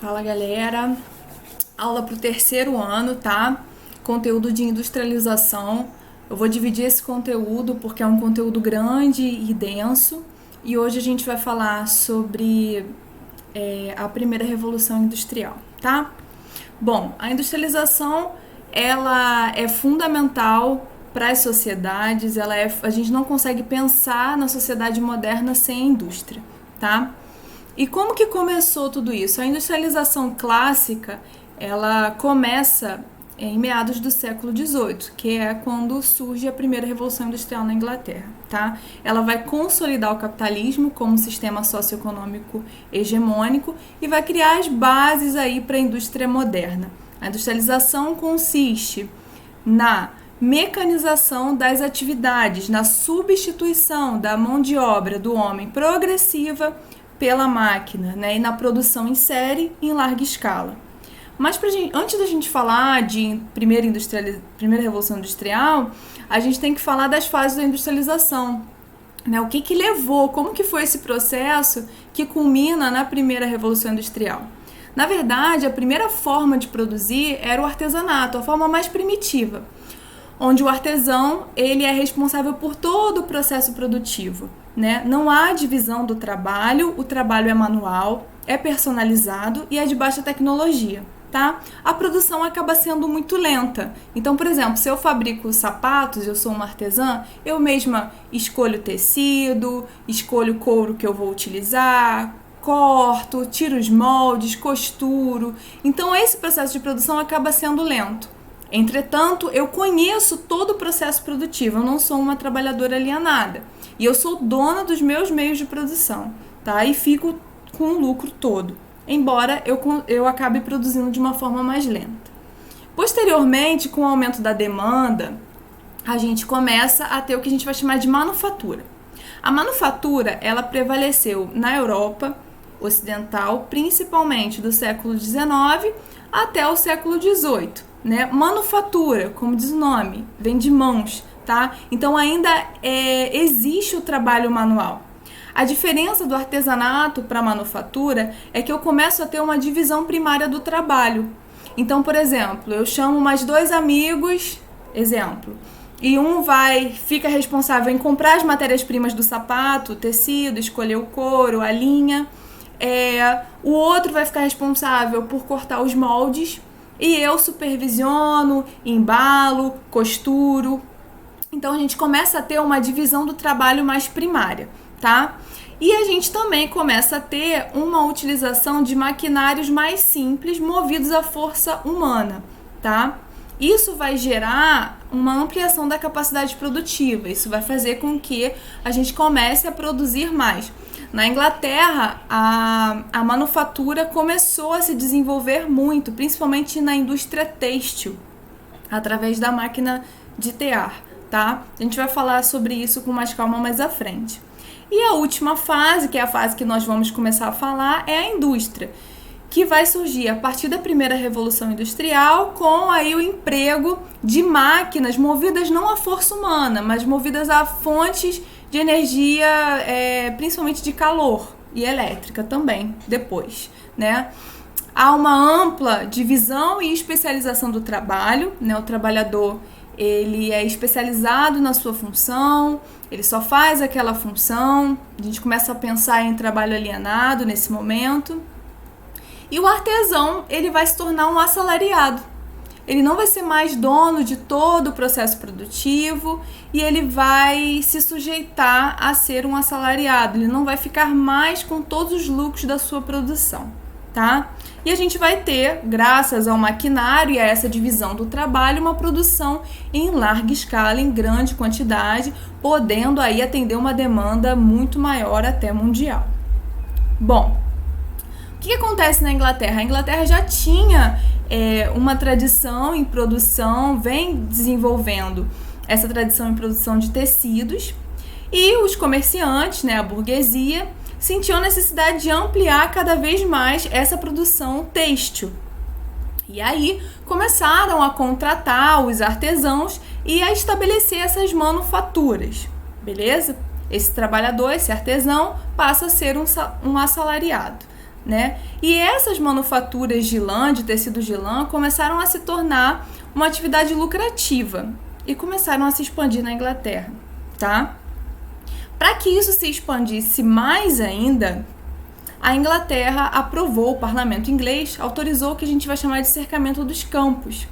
Fala, galera. Aula para o terceiro ano, tá? Conteúdo de industrialização. Eu vou dividir esse conteúdo porque é um conteúdo grande e denso. E hoje a gente vai falar sobre a primeira revolução industrial, tá? Bom, a industrialização, ela é fundamental para as sociedades. A gente não consegue pensar na sociedade moderna sem a indústria, tá? E como que começou tudo isso? A industrialização clássica, ela começa em meados do século XVIII, que é quando surge a primeira revolução industrial na Inglaterra, tá? Ela vai consolidar o capitalismo como sistema socioeconômico hegemônico e vai criar as bases aí para a indústria moderna. A industrialização consiste na mecanização das atividades, na substituição da mão de obra do homem progressiva pela máquina, né, e na produção em série em larga escala. Mas antes da gente falar de primeira revolução industrial, a gente tem que falar das fases da industrialização, né? O que levou, como que foi esse processo que culmina na primeira revolução industrial? Na verdade, a primeira forma de produzir era o artesanato, a forma mais primitiva, onde o artesão ele é responsável por todo o processo produtivo, né? Não há divisão do trabalho, o trabalho é manual, é personalizado e é de baixa tecnologia, tá? A produção acaba sendo muito lenta. Então, por exemplo, se eu fabrico sapatos, eu sou uma artesã, eu mesma escolho o tecido, escolho o couro que eu vou utilizar, corto, tiro os moldes, costuro. Então, esse processo de produção acaba sendo lento. Entretanto, eu conheço todo o processo produtivo, eu não sou uma trabalhadora alienada. E eu sou dona dos meus meios de produção, tá? E fico com o lucro todo, embora eu acabe produzindo de uma forma mais lenta. Posteriormente, com o aumento da demanda, a gente começa a ter o que a gente vai chamar de manufatura. A manufatura, ela prevaleceu na Europa ocidental, principalmente do século XIX até o século XVIII. Né? Manufatura, como diz o nome, vem de mãos, tá? Então ainda existe o trabalho manual. A diferença do artesanato para a manufatura é que eu começo a ter uma divisão primária do trabalho. Então, por exemplo, eu chamo mais dois amigos, exemplo, e um fica responsável em comprar as matérias-primas do sapato, o tecido, escolher o couro, a linha. O outro vai ficar responsável por cortar os moldes. E eu supervisiono, embalo, costuro. Então a gente começa a ter uma divisão do trabalho mais primária, tá? E a gente também começa a ter uma utilização de maquinários mais simples, movidos à força humana, tá? Isso vai gerar uma ampliação da capacidade produtiva. Isso vai fazer com que a gente comece a produzir mais. Na Inglaterra, a manufatura começou a se desenvolver muito, principalmente na indústria têxtil, através da máquina de tear, tá? A gente vai falar sobre isso com mais calma mais à frente. E a última fase, que é a fase que nós vamos começar a falar, é a indústria, que vai surgir a partir da primeira revolução industrial, com aí o emprego de máquinas movidas não à força humana, mas movidas a fontes de energia, principalmente de calor e elétrica também, depois, né? Há uma ampla divisão e especialização do trabalho, né? O trabalhador, ele é especializado na sua função, ele só faz aquela função. A gente começa a pensar em trabalho alienado nesse momento. E o artesão, ele vai se tornar um assalariado. Ele não vai ser mais dono de todo o processo produtivo e ele vai se sujeitar a ser um assalariado. Ele não vai ficar mais com todos os lucros da sua produção, tá? E a gente vai ter, graças ao maquinário e a essa divisão do trabalho, uma produção em larga escala, em grande quantidade, podendo aí atender uma demanda muito maior até mundial. Bom, o que acontece na Inglaterra? A Inglaterra já tinha uma tradição em produção, vem desenvolvendo essa tradição em produção de tecidos, e os comerciantes, né, a burguesia, sentiam a necessidade de ampliar cada vez mais essa produção têxtil. E aí começaram a contratar os artesãos e a estabelecer essas manufaturas, beleza? Esse trabalhador, esse artesão, passa a ser um assalariado, né? E essas manufaturas de lã, de tecidos de lã, começaram a se tornar uma atividade lucrativa e começaram a se expandir na Inglaterra, tá? Para que isso se expandisse mais ainda, a Inglaterra aprovou, o parlamento inglês autorizou o que a gente vai chamar de cercamento dos campos,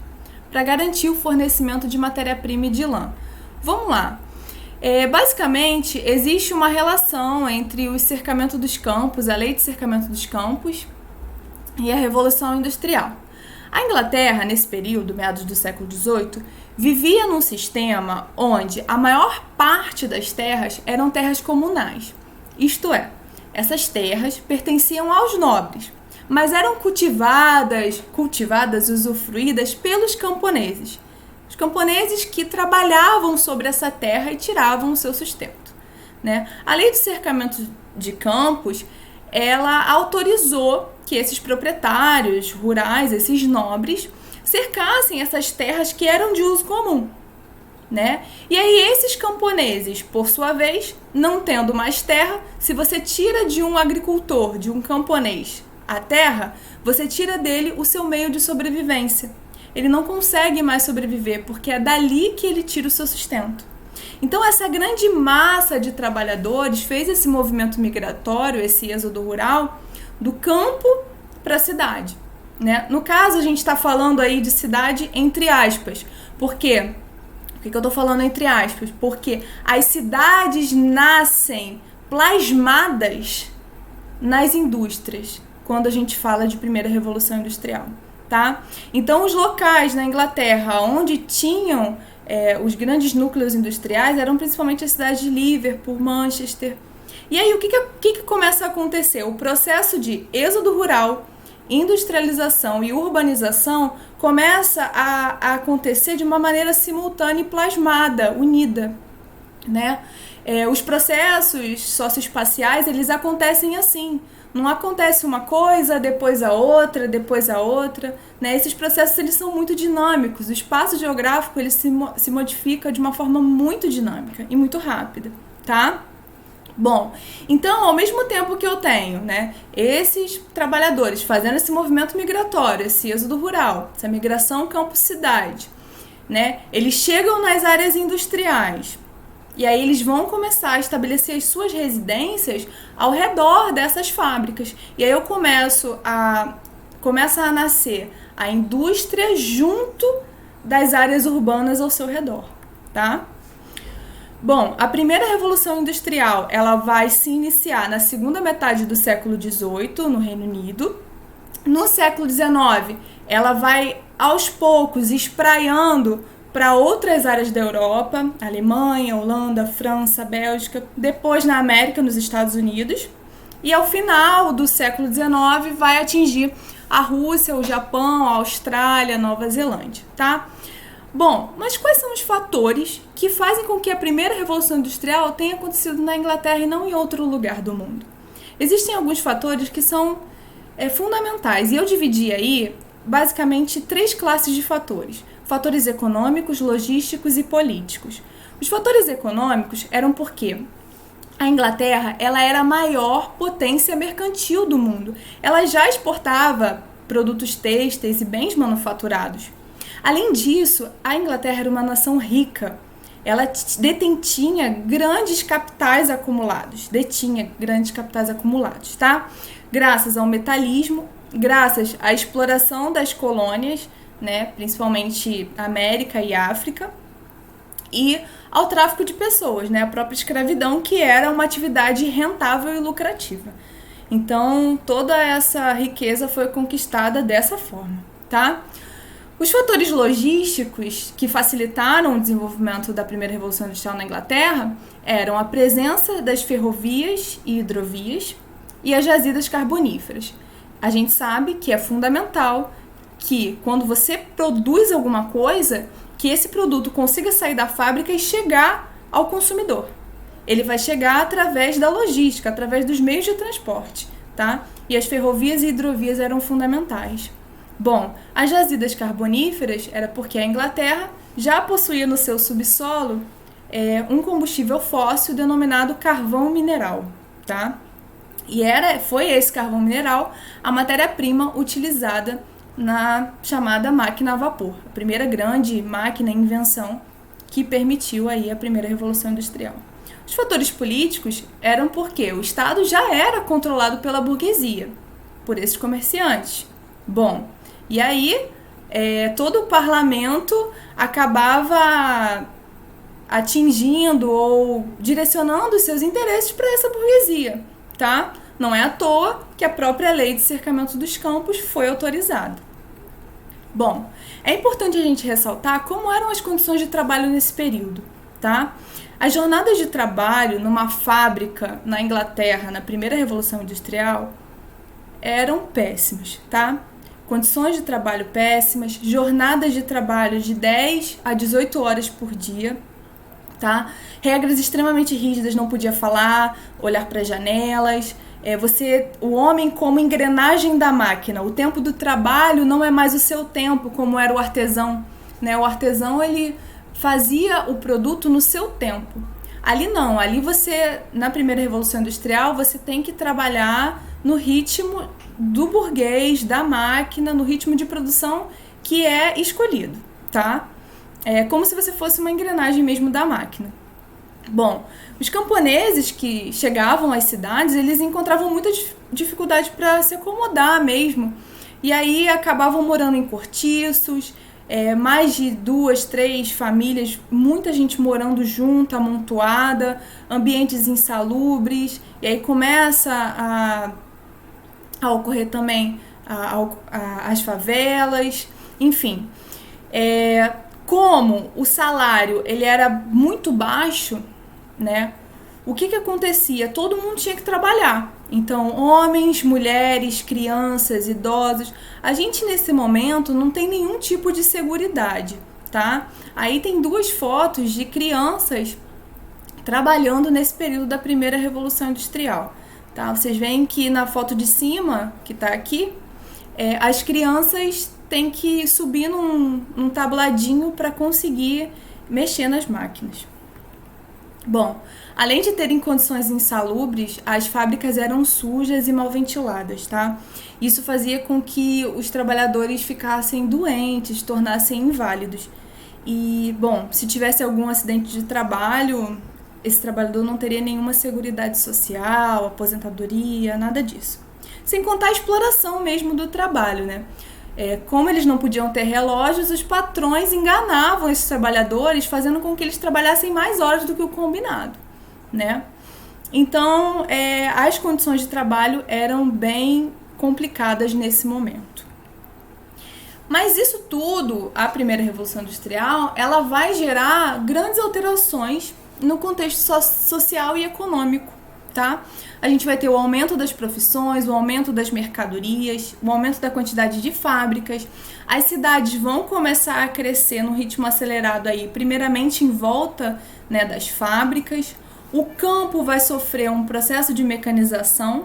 para garantir o fornecimento de matéria-prima e de lã. Vamos lá. Basicamente, existe uma relação entre o cercamento dos campos, a lei de cercamento dos campos, e a Revolução Industrial. A Inglaterra, nesse período, meados do século XVIII, vivia num sistema onde a maior parte das terras eram terras comunais. Isto é, essas terras pertenciam aos nobres, mas eram cultivadas e usufruídas pelos camponeses. Os camponeses que trabalhavam sobre essa terra e tiravam o seu sustento, né? A lei de cercamento de campos, ela autorizou que esses proprietários rurais, esses nobres, cercassem essas terras que eram de uso comum, né? E aí esses camponeses, por sua vez, não tendo mais terra, se você tira de um agricultor, de um camponês, a terra, você tira dele o seu meio de sobrevivência. Ele não consegue mais sobreviver, porque é dali que ele tira o seu sustento. Então essa grande massa de trabalhadores fez esse movimento migratório, esse êxodo rural, do campo para a cidade, né? No caso, a gente está falando aí de cidade entre aspas. Por quê? Por que eu estou falando entre aspas? Porque as cidades nascem plasmadas nas indústrias, quando a gente fala de primeira revolução industrial, tá? Então, os locais na Inglaterra onde tinham os grandes núcleos industriais eram principalmente as cidades de Liverpool, Manchester. E aí, o que começa a acontecer? O processo de êxodo rural, industrialização e urbanização começa a acontecer de uma maneira simultânea e plasmada, unida, né? Os processos socioespaciais, eles acontecem assim. Não acontece uma coisa, depois a outra, né? Esses processos, eles são muito dinâmicos. O espaço geográfico, ele se modifica de uma forma muito dinâmica e muito rápida, tá? Bom, então, ao mesmo tempo que eu tenho, né, esses trabalhadores fazendo esse movimento migratório, esse êxodo rural, essa migração campo-cidade, né, eles chegam nas áreas industriais e aí eles vão começar a estabelecer as suas residências ao redor dessas fábricas. E aí começa a nascer a indústria junto das áreas urbanas ao seu redor, tá? Bom, a primeira revolução industrial, ela vai se iniciar na segunda metade do século XVIII, no Reino Unido. No século XIX, ela vai, aos poucos, espraiando para outras áreas da Europa, Alemanha, Holanda, França, Bélgica, depois na América, nos Estados Unidos. E ao final do século XIX, vai atingir a Rússia, o Japão, a Austrália, a Nova Zelândia, tá? Bom, mas quais são os fatores que fazem com que a primeira revolução industrial tenha acontecido na Inglaterra e não em outro lugar do mundo? Existem alguns fatores que são fundamentais, e eu dividi aí basicamente 3 classes de fatores: fatores econômicos, logísticos e políticos. Os fatores econômicos eram porque a Inglaterra, ela era a maior potência mercantil do mundo. Ela já exportava produtos têxteis e bens manufaturados. Além disso, a Inglaterra era uma nação rica. Ela detinha grandes capitais acumulados, tá? Graças ao metalismo, graças à exploração das colônias, né, principalmente América e África, e ao tráfico de pessoas, né, a própria escravidão, que era uma atividade rentável e lucrativa. Então, toda essa riqueza foi conquistada dessa forma, tá? Os fatores logísticos que facilitaram o desenvolvimento da primeira revolução industrial na Inglaterra eram a presença das ferrovias e hidrovias e as jazidas carboníferas. A gente sabe que é fundamental que, quando você produz alguma coisa, que esse produto consiga sair da fábrica e chegar ao consumidor. Ele vai chegar através da logística, através dos meios de transporte, tá? E as ferrovias e hidrovias eram fundamentais. Bom, as jazidas carboníferas era porque a Inglaterra já possuía no seu subsolo um combustível fóssil denominado carvão mineral, tá? E foi esse carvão mineral a matéria-prima utilizada na chamada máquina a vapor, a primeira grande máquina e invenção que permitiu aí a primeira revolução industrial. Os fatores políticos eram porque o Estado já era controlado pela burguesia, por esses comerciantes. Bom, e aí todo o parlamento acabava atingindo ou direcionando os seus interesses para essa burguesia, tá? Não é à toa que a própria lei de cercamento dos campos foi autorizada. Bom, é importante a gente ressaltar como eram as condições de trabalho nesse período, tá? As jornadas de trabalho numa fábrica na Inglaterra, na primeira Revolução Industrial, eram péssimas, tá? Condições de trabalho péssimas, jornadas de trabalho de 10 a 18 horas por dia, tá? Regras extremamente rígidas, não podia falar, olhar para as janelas. O homem como engrenagem da máquina. O tempo do trabalho não é mais o seu tempo, como era o artesão, né? O artesão, ele fazia o produto no seu tempo. Ali não, ali na primeira Revolução Industrial, você tem que trabalhar no ritmo do burguês, da máquina, no ritmo de produção que é escolhido, tá? É como se você fosse uma engrenagem mesmo da máquina. Bom, os camponeses que chegavam às cidades, eles encontravam muita dificuldade para se acomodar mesmo. E aí acabavam morando em cortiços, mais de 2, 3 famílias, muita gente morando junto, amontoada, ambientes insalubres. E aí começa a ocorrer também as favelas, enfim. Como o salário ele era muito baixo, né? O que acontecia? Todo mundo tinha que trabalhar. Então, homens, mulheres, crianças, idosos. A gente, nesse momento, não tem nenhum tipo de seguridade, tá? Aí tem 2 fotos de crianças trabalhando nesse período da primeira Revolução Industrial, tá? Vocês veem que na foto de cima, que tá aqui, as crianças têm que subir num tabladinho para conseguir mexer nas máquinas. Bom, além de terem condições insalubres, as fábricas eram sujas e mal ventiladas, tá? Isso fazia com que os trabalhadores ficassem doentes, tornassem inválidos. E, bom, se tivesse algum acidente de trabalho, esse trabalhador não teria nenhuma seguridade social, aposentadoria, nada disso. Sem contar a exploração mesmo do trabalho, né? Como eles não podiam ter relógios, os patrões enganavam esses trabalhadores, fazendo com que eles trabalhassem mais horas do que o combinado, né? Então, as condições de trabalho eram bem complicadas nesse momento. Mas isso tudo, a primeira Revolução Industrial, ela vai gerar grandes alterações no contexto social e econômico, tá? A gente vai ter o aumento das profissões, o aumento das mercadorias, o aumento da quantidade de fábricas. As cidades vão começar a crescer num ritmo acelerado aí, primeiramente em volta, né, das fábricas. O campo vai sofrer um processo de mecanização,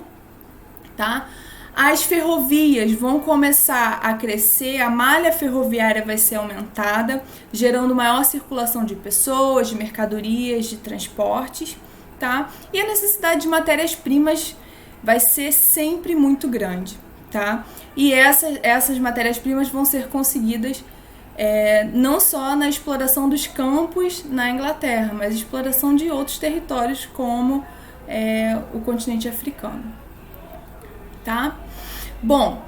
tá? As ferrovias vão começar a crescer, a malha ferroviária vai ser aumentada, gerando maior circulação de pessoas, de mercadorias, de transportes, tá? E a necessidade de matérias-primas vai ser sempre muito grande, tá? E essas matérias-primas vão ser conseguidas não só na exploração dos campos na Inglaterra, mas exploração de outros territórios como o continente africano, tá? Bom,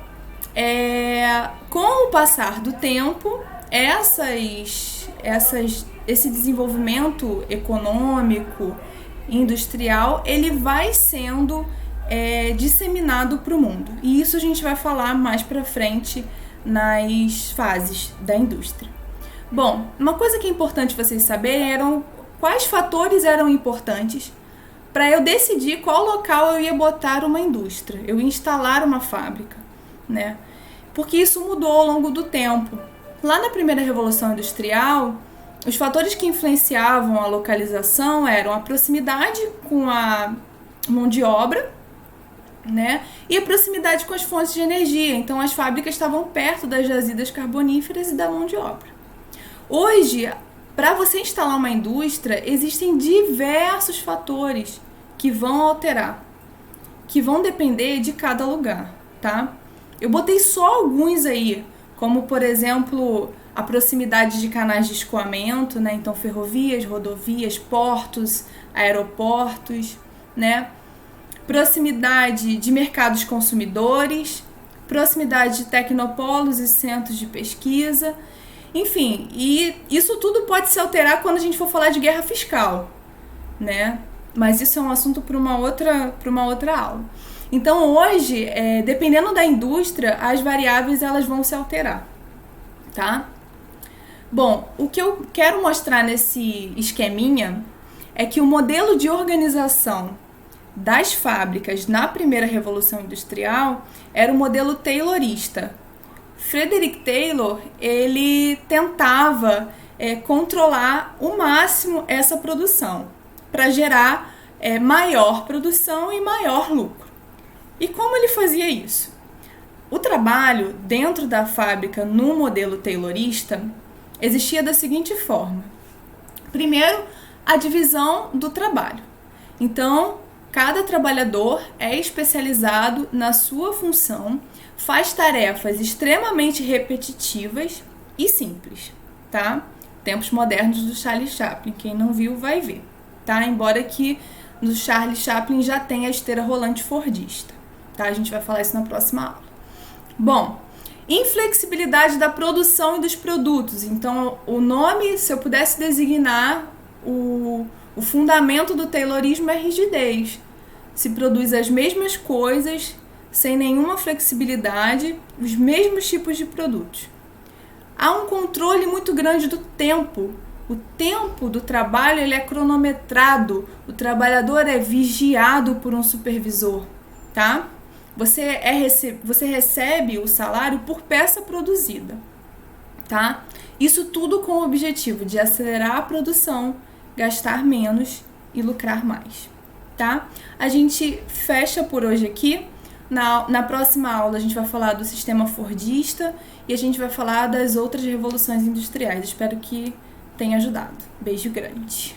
com o passar do tempo, esse desenvolvimento econômico, industrial, ele vai sendo disseminado para o mundo. E isso a gente vai falar mais para frente nas fases da indústria. Bom, uma coisa que é importante vocês saberem eram quais fatores eram importantes para eu decidir qual local eu ia botar uma indústria, eu ia instalar uma fábrica, né? Porque isso mudou ao longo do tempo. Lá na primeira Revolução Industrial, os fatores que influenciavam a localização eram a proximidade com a mão de obra, né? E a proximidade com as fontes de energia. Então, as fábricas estavam perto das jazidas carboníferas e da mão de obra. Hoje, para você instalar uma indústria, existem diversos fatores que vão alterar. que vão depender de cada lugar, tá? Eu botei só alguns aí, como por exemplo a proximidade de canais de escoamento, né? Então ferrovias, rodovias, portos, aeroportos, né? Proximidade de mercados consumidores, proximidade de tecnopolos e centros de pesquisa, enfim, e isso tudo pode se alterar quando a gente for falar de guerra fiscal, né? Mas isso é um assunto para uma outra aula. Então hoje, dependendo da indústria, as variáveis elas vão se alterar, tá? Bom, o que eu quero mostrar nesse esqueminha é que o modelo de organização das fábricas na primeira Revolução Industrial era o modelo taylorista. Frederick Taylor, ele tentava controlar o máximo essa produção para gerar maior produção e maior lucro. E como ele fazia isso? O trabalho dentro da fábrica no modelo taylorista existia da seguinte forma. Primeiro, a divisão do trabalho. Então, cada trabalhador é especializado na sua função, faz tarefas extremamente repetitivas e simples, tá? Tempos modernos do Charlie Chaplin, quem não viu vai ver, tá? Embora que no Charlie Chaplin já tenha a esteira rolante fordista, tá? A gente vai falar isso na próxima aula. Bom, inflexibilidade da produção e dos produtos. Então, o nome, se eu pudesse designar o fundamento do taylorismo é rigidez. Se produz as mesmas coisas, sem nenhuma flexibilidade, os mesmos tipos de produtos. Há um controle muito grande do tempo. O tempo do trabalho ele é cronometrado. O trabalhador é vigiado por um supervisor, tá? Você recebe o salário por peça produzida, tá? Isso tudo com o objetivo de acelerar a produção, gastar menos e lucrar mais, tá? A gente fecha por hoje aqui. Na próxima aula a gente vai falar do sistema fordista e a gente vai falar das outras revoluções industriais. Espero que tenha ajudado. Beijo grande.